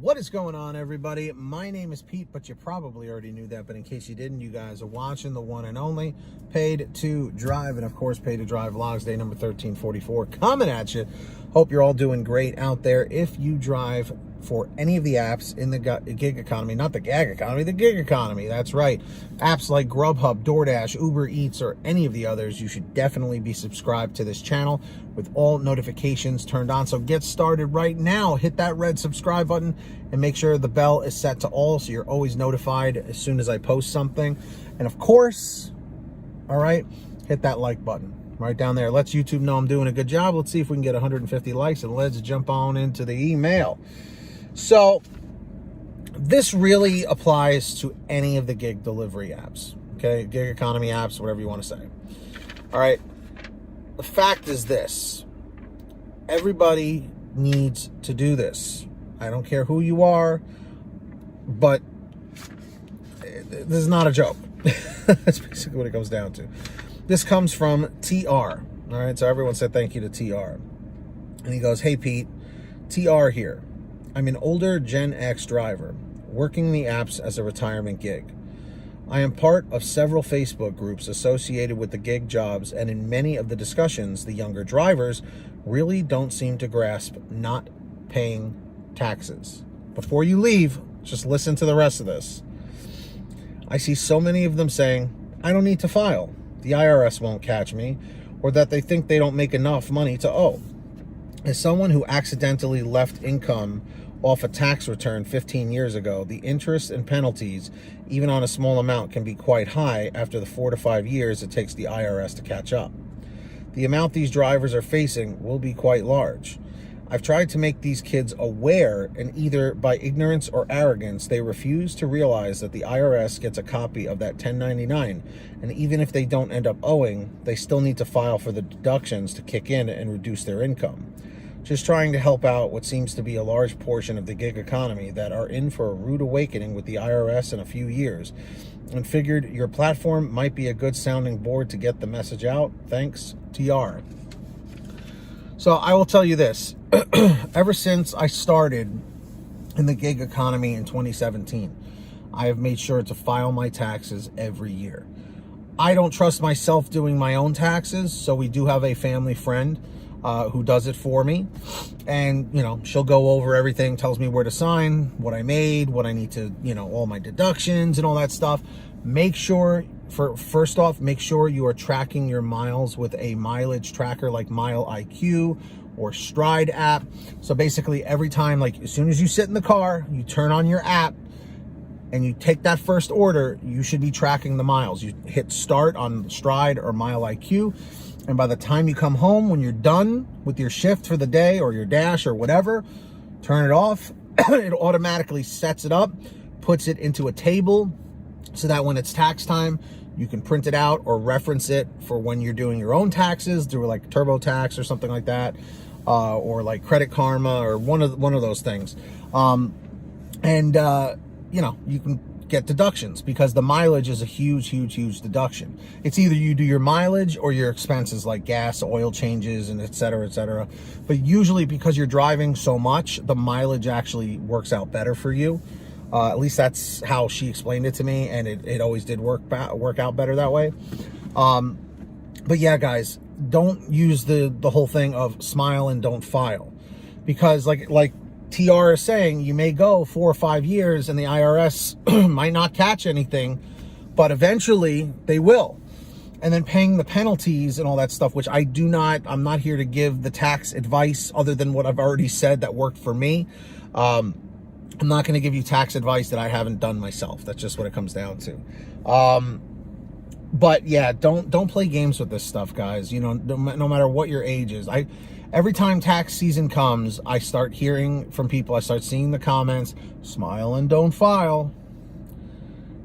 What is going on, everybody? My name is Pete, but you probably already knew that. But in case you didn't, you guys are watching the one and only Paid to Drive. And of course, Paid to Drive Vlogs, day number 1344, coming at you. Hope you're all doing great out there. If you drive for any of the apps in the gig economy, not the gag economy, the gig economy, that's right. Apps like Grubhub, Doordash, Uber Eats, or any of the others, you should definitely be subscribed to this channel with all notifications turned on. So get started right now. Hit that red subscribe button and make sure the bell is set to all so you're always notified as soon as I post something. And of course, all right, hit that like button right down there. Lets YouTube know I'm doing a good job. Let's see if we can get 150 likes, and let's jump on into the email. So this really applies to any of the gig delivery apps, okay? Gig economy apps, whatever you want to say. All right. The fact is this: everybody needs to do this. I don't care who you are, but this is not a joke. That's basically what it comes down to. This comes from TR. All right, so everyone said thank you to TR. And he goes, "Hey Pete, TR here. I'm an older Gen X driver working the apps as a retirement gig. I am part of several Facebook groups associated with the gig jobs, and in many of the discussions, the younger drivers really don't seem to grasp not paying taxes." Before you leave, just listen to the rest of this. "I see so many of them saying, I don't need to file. The IRS won't catch me," or that they think they don't make enough money to owe. As someone who accidentally left income off a tax return 15 years ago, the interest and penalties, even on a small amount, can be quite high after the 4 to 5 years it takes the IRS to catch up. The amount these drivers are facing will be quite large. I've tried to make these kids aware, and either by ignorance or arrogance, they refuse to realize that the IRS gets a copy of that 1099, and even if they don't end up owing, they still need to file for the deductions to kick in and reduce their income. Just trying to help out what seems to be a large portion of the gig economy that are in for a rude awakening with the IRS in a few years, and figured your platform might be a good sounding board to get the message out. Thanks, TR. So I will tell you this. Ever since I started in the gig economy in 2017, I have made sure to file my taxes every year. I don't trust myself doing my own taxes, so we do have a family friend who does it for me, and she'll go over everything, tells me where to sign, what I made, what I need to, all my deductions and all that stuff. Make sure, first off, make sure you are tracking your miles with a mileage tracker like Mile IQ or Stride app. So basically every time, like as soon as you sit in the car, you turn on your app and you take that first order, you should be tracking the miles. You hit start on Stride or Mile IQ, and by the time you come home, when you're done with your shift for the day or your dash or whatever, turn it off. It automatically sets it up, puts it into a table so that when it's tax time, you can print it out or reference it for when you're doing your own taxes through like TurboTax or something like that, or like Credit Karma or one of those things. You can get deductions because the mileage is a huge deduction. It's either you do your mileage or your expenses like gas, oil changes, and et cetera. But usually because you're driving so much, the mileage actually works out better for you. At least that's how she explained it to me, and it always did work out better that way. But yeah, guys, don't use the whole thing of smile and don't file, because like TR is saying, you may go 4 or 5 years and the IRS might not catch anything, but eventually they will. And then paying the penalties and all that stuff, which I'm not here to give the tax advice other than what I've already said that worked for me. I'm not going to give you tax advice that I haven't done myself. That's just what it comes down to. But yeah, don't play games with this stuff, guys. No matter what your age is. Every time tax season comes, I start hearing from people, I start seeing the comments, smile and don't file.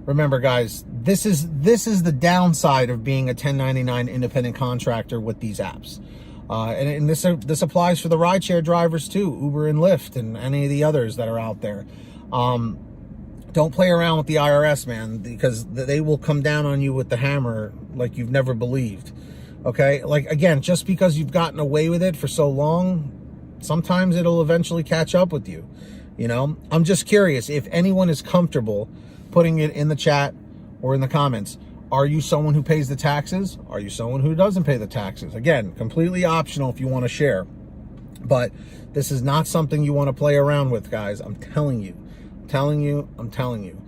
Remember, guys, this is the downside of being a 1099 independent contractor with these apps. And this applies for the rideshare drivers too, Uber and Lyft and any of the others that are out there. Don't play around with the IRS, man, because they will come down on you with the hammer like you've never believed. Okay, like again, just because you've gotten away with it for so long, sometimes it'll eventually catch up with you. You know, I'm just curious if anyone is comfortable putting it in the chat or in the comments. Are you someone who pays the taxes? Are you someone who doesn't pay the taxes? Again, completely optional if you want to share. But this is not something you want to play around with, guys. I'm telling you. I'm telling you. I'm telling you.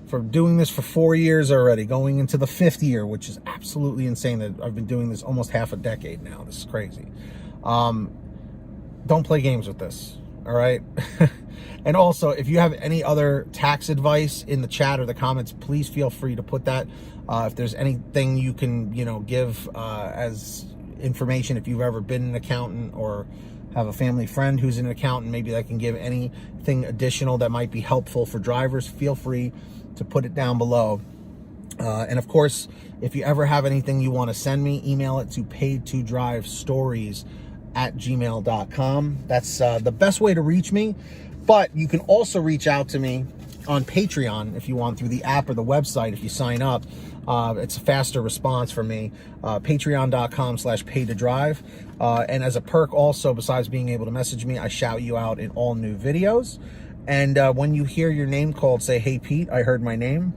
For doing this for 4 years already, going into the 5th year, which is absolutely insane that I've been doing this almost half a decade now. This is crazy. Don't play games with this, all right? And also, if you have any other tax advice in the chat or the comments, please feel free to put that. If there's anything you can, give as information, if you've ever been an accountant or have a family friend who's an accountant, maybe that can give anything additional that might be helpful for drivers, feel free to put it down below. And of course, if you ever have anything you want to send me, email it to paidtodrivestories@gmail.com. That's the best way to reach me. But you can also reach out to me on Patreon if you want, through the app or the website. If you sign up, it's a faster response for me. Patreon.com/paidtodrive. And as a perk also, besides being able to message me, I shout you out in all new videos. And when you hear your name called, say, "Hey Pete, I heard my name."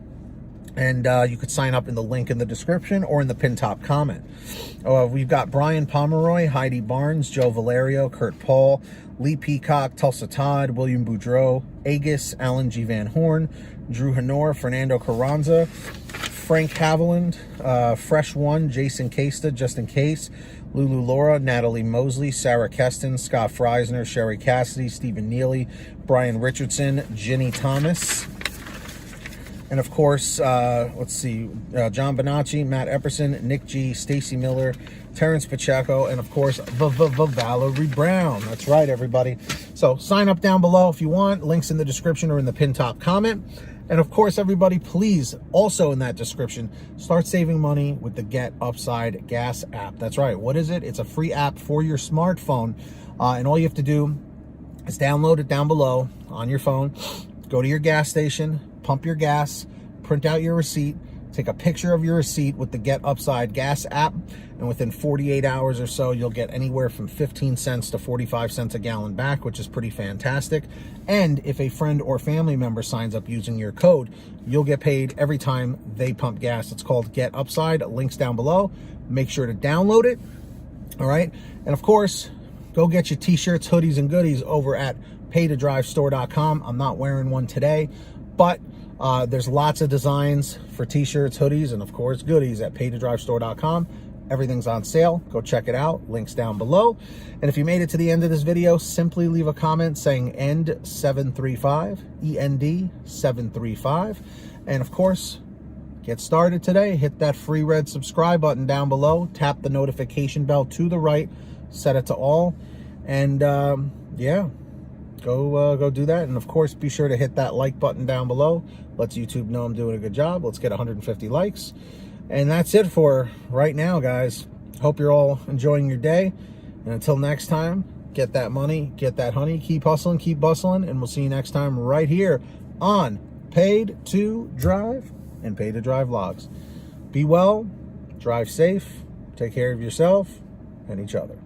And you could sign up in the link in the description or in the pin top comment. We've got Brian Pomeroy, Heidi Barnes, Joe Valerio, Kurt Paul, Lee Peacock, Tulsa Todd, William Boudreau, Agus, Alan G. Van Horn, Drew Honor, Fernando Carranza, Frank Haviland, Fresh One, Jason Casta, Just in Case, Lulu Laura, Natalie Mosley, Sarah Keston, Scott Freisner, Sherry Cassidy, Stephen Neely, Brian Richardson, Ginny Thomas. And of course, let's see, John Bonacci, Matt Epperson, Nick G, Stacy Miller, Terrence Pacheco, and of course, Valerie Brown. That's right, everybody. So sign up down below if you want. Links in the description or in the pin top comment. And of course, everybody, please, also in that description, start saving money with the Get Upside Gas app. That's right. What is it? It's a free app for your smartphone. And all you have to do is download it down below on your phone. Go to your gas station, pump your gas, print out your receipt, take a picture of your receipt with the Get Upside Gas app, and within 48 hours or so, you'll get anywhere from 15 cents to 45 cents a gallon back, which is pretty fantastic. And if a friend or family member signs up using your code, you'll get paid every time they pump gas. It's called Get Upside. Links down below. Make sure to download it. All right. And of course, go get your t-shirts, hoodies, and goodies over at paidtodrivestore.com. I'm not wearing one today, but there's lots of designs for t-shirts, hoodies, and of course goodies at paidtodrivestore.com. Everything's on sale. Go check it out. Links down below. And if you made it to the end of this video, simply leave a comment saying END735, END735. And of course, get started today. Hit that free red subscribe button down below. Tap the notification bell to the right. Set it to all. And yeah. Go do that. And of course, be sure to hit that like button down below. Lets YouTube know I'm doing a good job. Let's get 150 likes. And that's it for right now, guys. Hope you're all enjoying your day. And until next time, get that money, get that honey, keep hustling, keep bustling, and we'll see you next time right here on Paid to Drive and Paid to Drive Vlogs. Be well, drive safe, take care of yourself and each other.